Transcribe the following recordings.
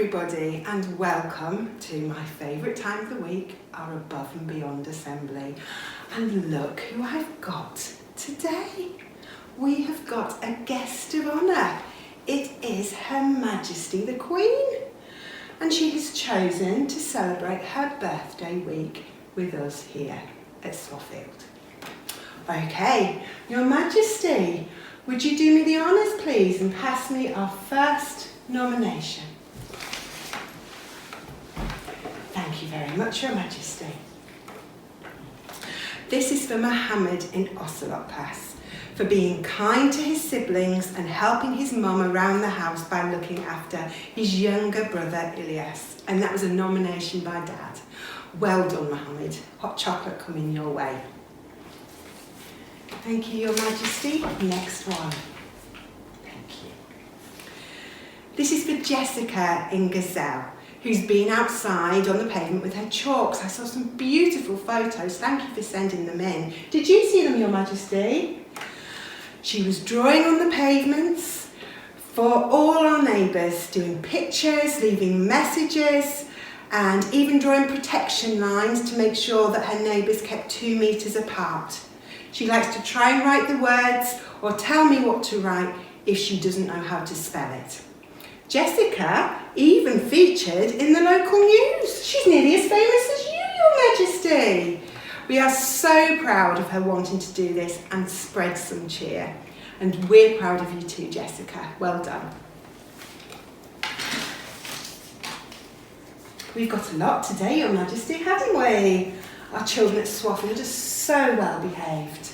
everybody, and welcome to my favourite time of the week, our Above and Beyond Assembly. And look who I've got today. We have got a guest of honour. It is Her Majesty the Queen, and she has chosen to celebrate her birthday week with us here at Swaffield. Okay, Your Majesty, would you do me the honours please and pass me our first nomination? Thank you very much, Your Majesty. This is for Mohammed in Ocelot Pass, for being kind to his siblings and helping his mum around the house by looking after his younger brother Ilyas. And that was a nomination by Dad. Well done, Mohammed. Hot chocolate coming your way. Thank you, Your Majesty. Next one. Thank you. This is for Jessica in Gazelle, who's been outside on the pavement with her chalks. I saw some beautiful photos. Thank you for sending them in. Did you see them, Your Majesty? She was drawing on the pavements for all our neighbours, doing pictures, leaving messages, and even drawing protection lines to make sure that her neighbours kept 2 metres apart. She likes to try and write the words or tell me what to write if she doesn't know how to spell it. Jessica even featured in the local news. She's nearly as famous as you, Your Majesty. We are so proud of her wanting to do this and spread some cheer. And we're proud of you too, Jessica. Well done. We've got a lot today, Your Majesty, haven't we? Our children at Swaffield are so well behaved.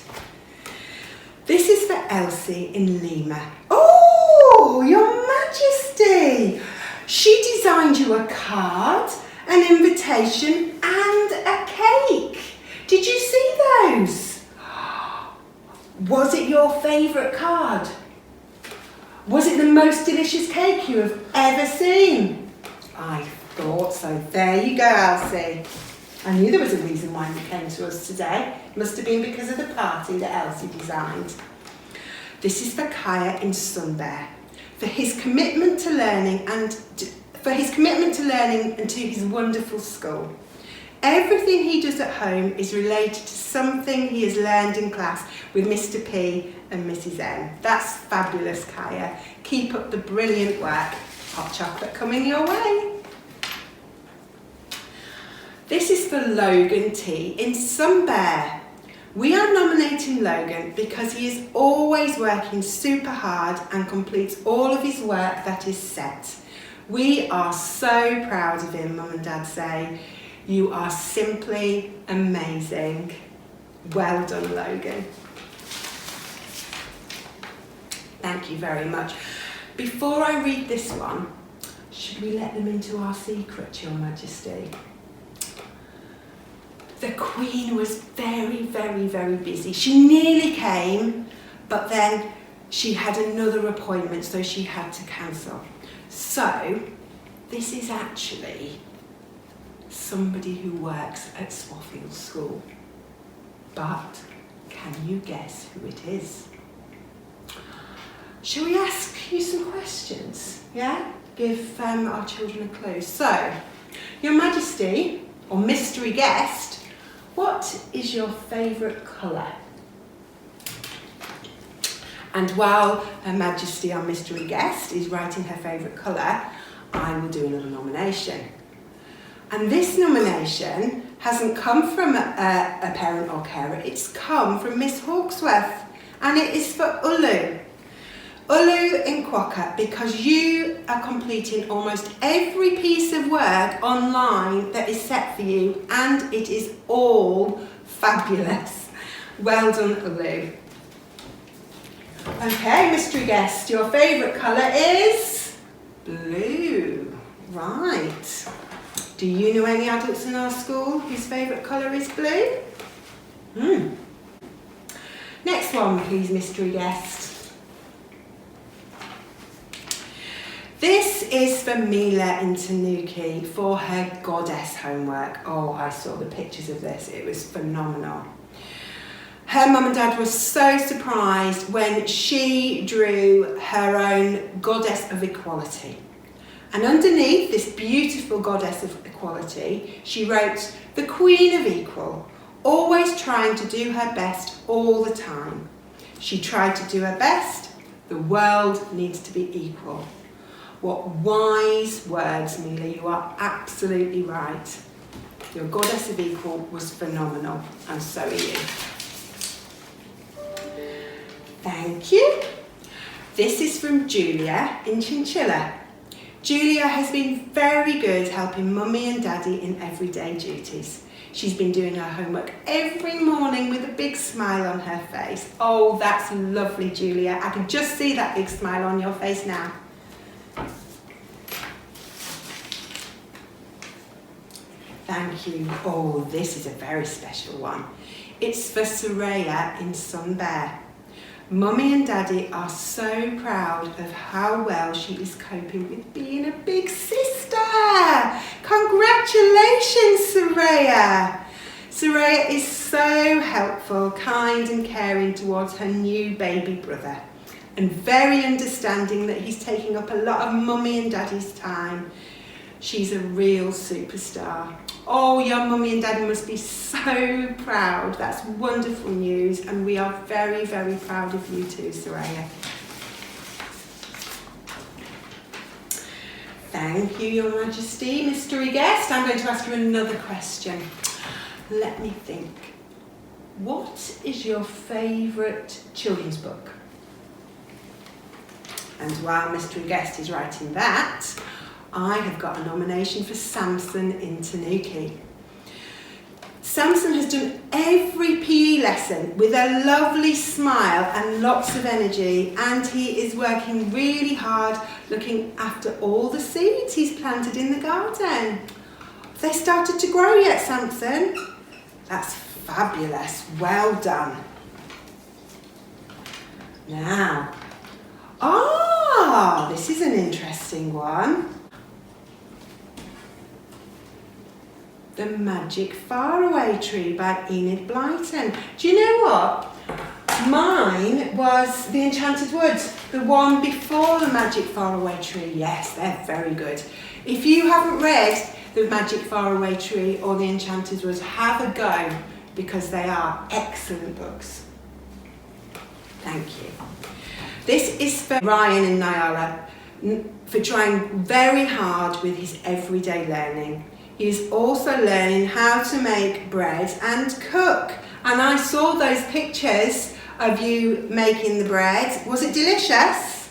This is for Elsie in Lima. Oh, Your Majesty! She designed you a card, an invitation and a cake. Did you see those? Was it your favourite card? Was it the most delicious cake you have ever seen? I thought so. There you go, Elsie. I knew there was a reason why you came to us today. It must have been because of the party that Elsie designed. This is for Kaya in Sunbear, for his commitment to learning and to his wonderful school. Everything he does at home is related to something he has learned in class with Mr. P and Mrs. M. That's fabulous, Kaya. Keep up the brilliant work. Hot chocolate coming your way. This is for Logan T in Sunbear. We are nominating Logan because he is always working super hard and completes all of his work that is set. We are so proud of him, Mum and Dad say. You are simply amazing. Well done, Logan. Thank you very much. Before I read this one, should we let them into our secret, Your Majesty? The Queen was very, very, very busy. She nearly came, but then she had another appointment, so she had to cancel. So, this is actually somebody who works at Swaffield School. But, can you guess who it is? Shall we ask you some questions? Yeah? Give our children a clue. So, Your Majesty, or mystery guest, what is your favourite colour? And while Her Majesty, our mystery guest, is writing her favourite colour, I will do another nomination. And this nomination hasn't come from a parent or carer, it's come from Miss Hawksworth, and it is for Ulu. Ulu in Quokka, because you are completing almost every piece of work online that is set for you, and it is all fabulous. Well done, Ulu. Okay, mystery guest, your favourite colour is blue. Right. Do you know any adults in our school whose favourite colour is blue? Next one, please, mystery guest. This is for Mila in Tanuki for her goddess homework. Oh, I saw the pictures of this. It was phenomenal. Her mum and dad were so surprised when she drew her own goddess of equality. And underneath this beautiful goddess of equality, she wrote, "The Queen of Equal, always trying to do her best all the time. She tried to do her best. The world needs to be equal." What wise words, Mila. You are absolutely right. Your goddess of equal was phenomenal, and so are you. Thank you. This is from Julia in Chinchilla. Julia has been very good helping Mummy and Daddy in everyday duties. She's been doing her homework every morning with a big smile on her face. Oh, that's lovely, Julia. I can just see that big smile on your face now. Thank you. Oh, this is a very special one. It's for Soraya in Sunbear. Mummy and Daddy are so proud of how well she is coping with being a big sister. Congratulations, Soraya. Soraya is so helpful, kind and caring towards her new baby brother, and very understanding that he's taking up a lot of Mummy and Daddy's time. She's a real superstar. Oh, your Mummy and Daddy must be so proud. That's wonderful news, and we are very, very proud of you too, Soraya. Thank you, Your Majesty. Mystery guest, I'm going to ask you another question. Let me think. What is your favourite children's book? And while Mystery guest is writing that, I have got a nomination for Samson in Tanuki. Samson has done every PE lesson with a lovely smile and lots of energy, and he is working really hard looking after all the seeds he's planted in the garden. Have they started to grow yet, Samson? That's fabulous. Well done. Now, this is an interesting one. The Magic Faraway Tree by Enid Blyton. Do you know what? Mine was The Enchanted Woods, the one before The Magic Faraway Tree. Yes, they're very good. If you haven't read The Magic Faraway Tree or The Enchanted Woods, have a go, because they are excellent books. Thank you. This is for Ryan and Nyala, for trying very hard with his everyday learning. He's also learning how to make bread and cook. And I saw those pictures of you making the bread. Was it delicious?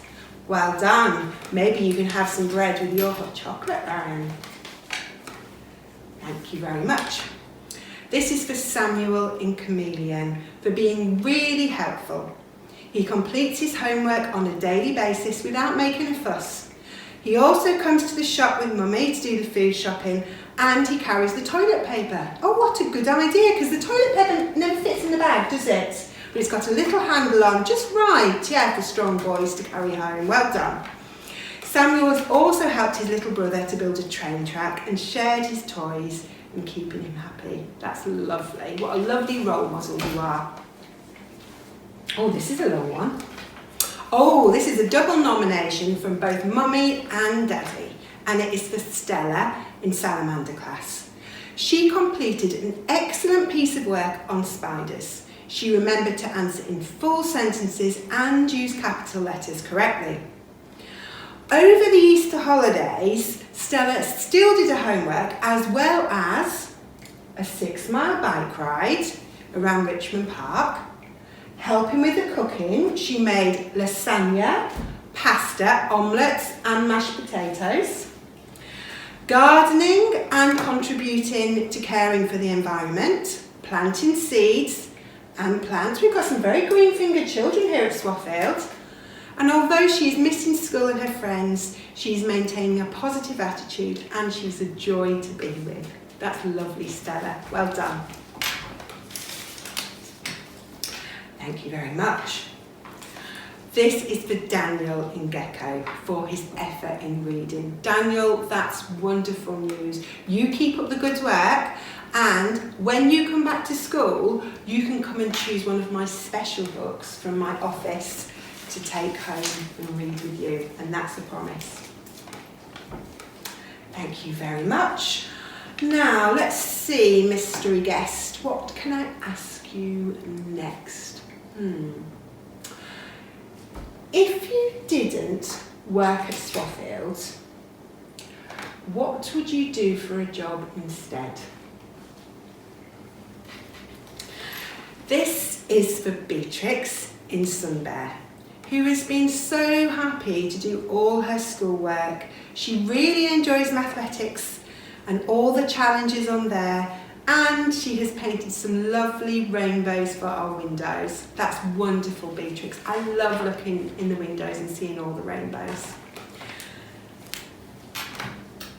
Well done. Maybe you can have some bread with your hot chocolate, Ryan. Thank you very much. This is for Samuel in Chameleon, for being really helpful. He completes his homework on a daily basis without making a fuss. He also comes to the shop with Mummy to do the food shopping, and he carries the toilet paper. Oh, what a good idea, because the toilet paper never fits in the bag, does it? But it's got a little handle on, just right, yeah, for strong boys to carry home. Well done. Samuel has also helped his little brother to build a train track and shared his toys and keeping him happy. That's lovely. What a lovely role model you are. Oh, this is a long one. Oh, this is a double nomination from both Mummy and Daddy, and it is for Stella in Salamander class. She completed an excellent piece of work on spiders. She remembered to answer in full sentences and use capital letters correctly. Over the Easter holidays, Stella still did her homework, as well as a 6-mile bike ride around Richmond Park. Helping with the cooking, she made lasagna, pasta, omelettes and mashed potatoes. Gardening and contributing to caring for the environment, planting seeds and plants. We've got some very green-fingered children here at Swaffield. And although she is missing school and her friends, she's maintaining a positive attitude and she's a joy to be with. That's lovely, Stella. Well done. Thank you very much. This is for Daniel in Gecko for his effort in reading. Daniel, that's wonderful news. You keep up the good work, and when you come back to school, you can come and choose one of my special books from my office to take home and read with you, and that's a promise. Thank you very much. Now, let's see, mystery guest, what can I ask you next? If you didn't work at Swaffield, what would you do for a job instead? This is for Beatrix in Sunbear, who has been so happy to do all her schoolwork. She really enjoys mathematics and all the challenges on there, and she has painted some lovely rainbows for our windows. That's wonderful, Beatrix. I love looking in the windows and seeing all the rainbows.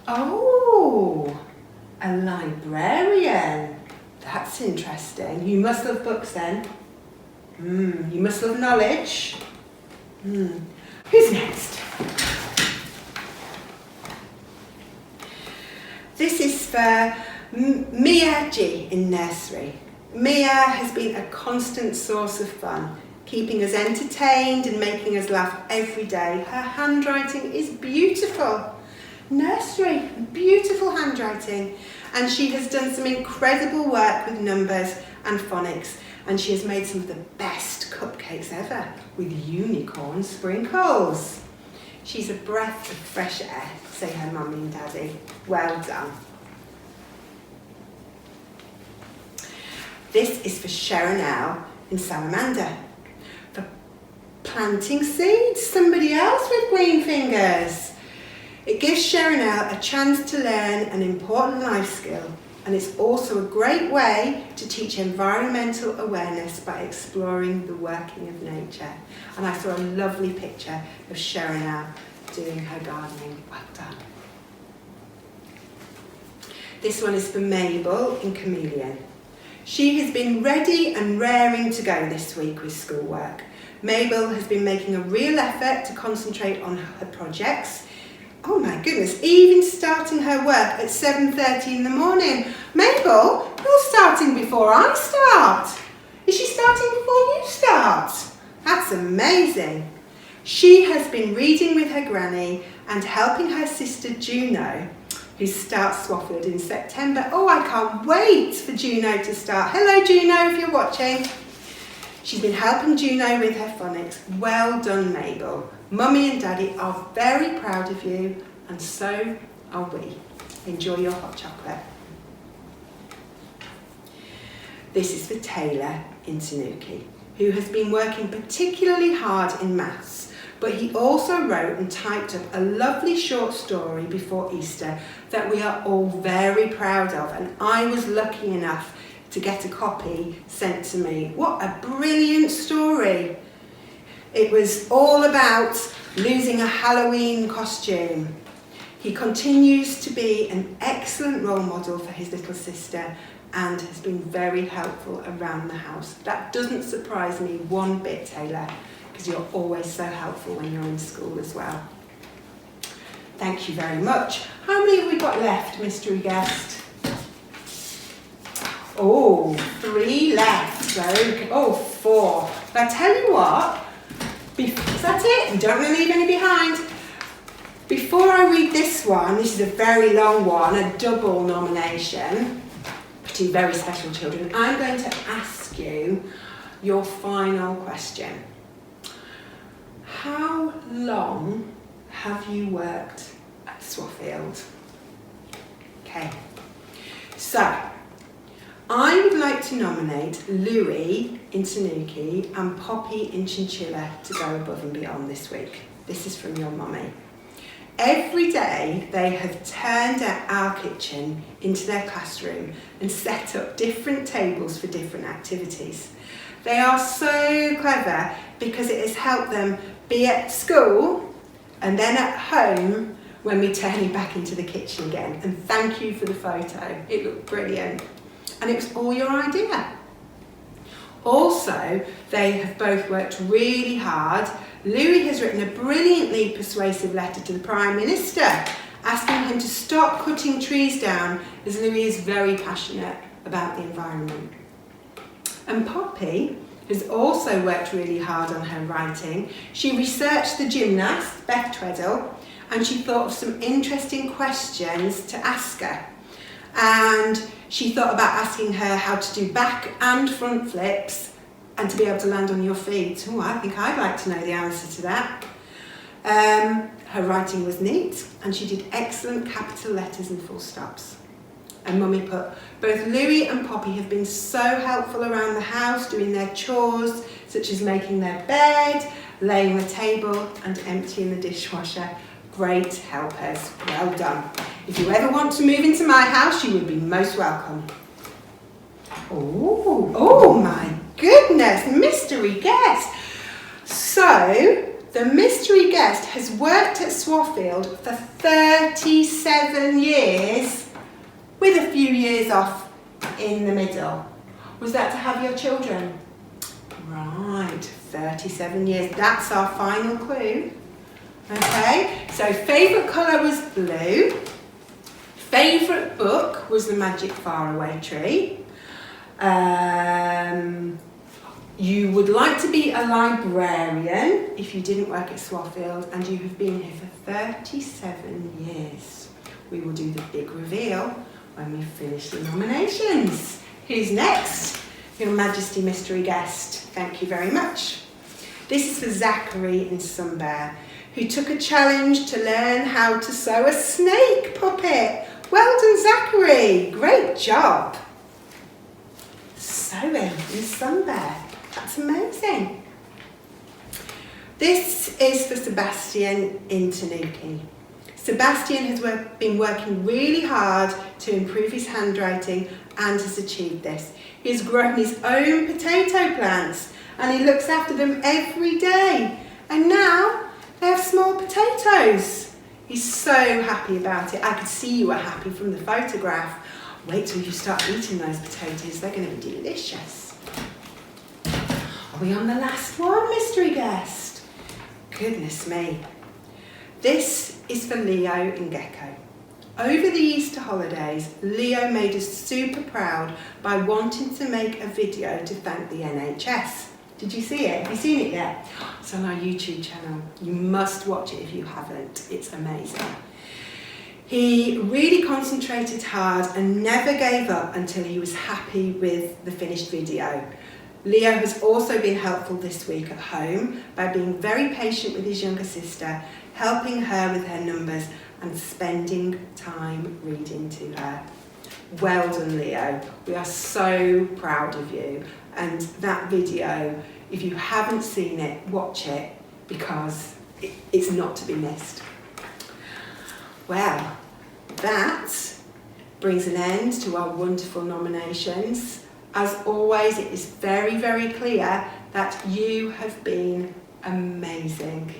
Oh, a librarian. That's interesting. You must love books then. You must love knowledge. Who's next? This is for Mia G in nursery. Mia has been a constant source of fun, keeping us entertained and making us laugh every day. Her handwriting is beautiful. Nursery, beautiful handwriting. And she has done some incredible work with numbers and phonics, and she has made some of the best cupcakes ever with unicorn sprinkles. She's a breath of fresh air, say her mummy and daddy. Well done. This is for Sharonelle in Salamander. For planting seeds, somebody else with green fingers. It gives Sharonelle a chance to learn an important life skill, and it's also a great way to teach environmental awareness by exploring the working of nature. And I saw a lovely picture of Sharonelle doing her gardening. Well done. This one is for Mabel in Chameleon. She has been ready and raring to go this week with schoolwork. Mabel has been making a real effort to concentrate on her projects. Oh my goodness, even starting her work at 7:30 in the morning. Mabel, you're starting before I start. Is she starting before you start? That's amazing. She has been reading with her granny and helping her sister Juno, who starts Swaffield in September. Oh, I can't wait for Juno to start. Hello Juno, if you're watching. She's been helping Juno with her phonics. Well done, Mabel. Mummy and Daddy are very proud of you, and so are we. Enjoy your hot chocolate. This is for Taylor in Tanuki, who has been working particularly hard in maths, but he also wrote and typed up a lovely short story before Easter that we are all very proud of, and I was lucky enough to get a copy sent to me. What a brilliant story. It was all about losing a Halloween costume. He continues to be an excellent role model for his little sister and has been very helpful around the house. That doesn't surprise me one bit, Taylor, because you're always so helpful when you're in school as well. Thank you very much. How many have we got left, mystery guest? Oh, 3 left. Oh, 4. But I tell you what, is that it? We don't want to leave any behind. Before I read this one, this is a very long one, a double nomination for 2 very special children. I'm going to ask you your final question. How long have you worked at Swaffield? Okay, so I would like to nominate Louis in Tanuki and Poppy in Chinchilla to go above and beyond this week. This is from your mummy. Every day they have turned our kitchen into their classroom and set up different tables for different activities. They are so clever because it has helped them be at school and then at home when we turn it back into the kitchen again. And thank you for the photo, it looked brilliant. And it was all your idea. Also, they have both worked really hard. Louis has written a brilliantly persuasive letter to the Prime Minister asking him to stop cutting trees down, as Louis is very passionate about the environment. And Poppy has also worked really hard on her writing. She researched the gymnast, Beth Tweddle, and she thought of some interesting questions to ask her. And she thought about asking her how to do back and front flips and to be able to land on your feet. Oh, I think I'd like to know the answer to that. Her writing was neat, and she did excellent capital letters and full stops. And Mummy put, both Louie and Poppy have been so helpful around the house doing their chores, such as making their bed, laying the table and emptying the dishwasher. Great helpers. Well done. If you ever want to move into my house, you would be most welcome. Oh my goodness, mystery guest. So, the mystery guest has worked at Swaffield for 37 years, with a few years off in the middle. Was that to have your children? Right, 37 years. That's our final clue. Okay, so favourite colour was blue. Favourite book was The Magic Faraway Tree. You would like to be a librarian if you didn't work at Swaffield, and you have been here for 37 years. We will do the big reveal when we finish the nominations. Who's next? Your Majesty mystery guest. Thank you very much. This is for Zachary in Sunbear, who took a challenge to learn how to sew a snake puppet. Well done, Zachary. Great job. Sewing in Sunbear. That's amazing. This is for Sebastian in Tanuki. Sebastian has been working really hard to improve his handwriting and has achieved this. He has grown his own potato plants and he looks after them every day. And now they have small potatoes. He's so happy about it. I could see you were happy from the photograph. Wait till you start eating those potatoes. They're going to be delicious. Are we on the last one, mystery guest? Goodness me. This is for Leo and Gecko. Over the Easter holidays, Leo made us super proud by wanting to make a video to thank the NHS. Did you see it? Have you seen it yet? It's on our YouTube channel. You must watch it if you haven't. It's amazing. He really concentrated hard and never gave up until he was happy with the finished video. Leo has also been helpful this week at home by being very patient with his younger sister, helping her with her numbers and spending time reading to her. Well done, Leo. We are so proud of you. And that video, if you haven't seen it, watch it because it's not to be missed. Well, that brings an end to our wonderful nominations. As always, it is very, very clear that you have been amazing.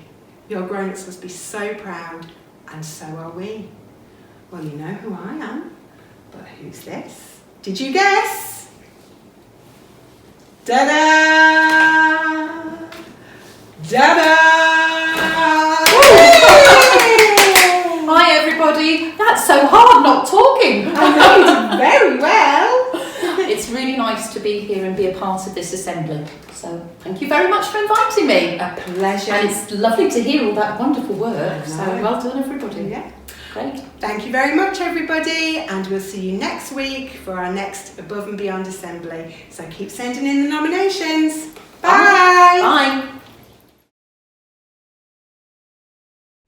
Your grown-ups must be so proud, and so are we. Well, you know who I am, but who's this? Did you guess? Da-da! Da-da! Hi everybody, that's so hard not talking. I know you did very well. It's really nice to be here and be a part of this assembly. So thank you very much for inviting me. A pleasure. And it's lovely to hear all that wonderful work. So well done everybody. Yeah. Great. Thank you very much everybody, and we'll see you next week for our next Above and Beyond Assembly. So keep sending in the nominations. Bye. Bye.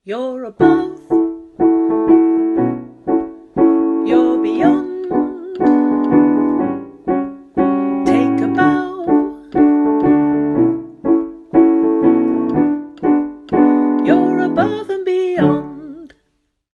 You're above, you're beyond. Take a bow. You're above.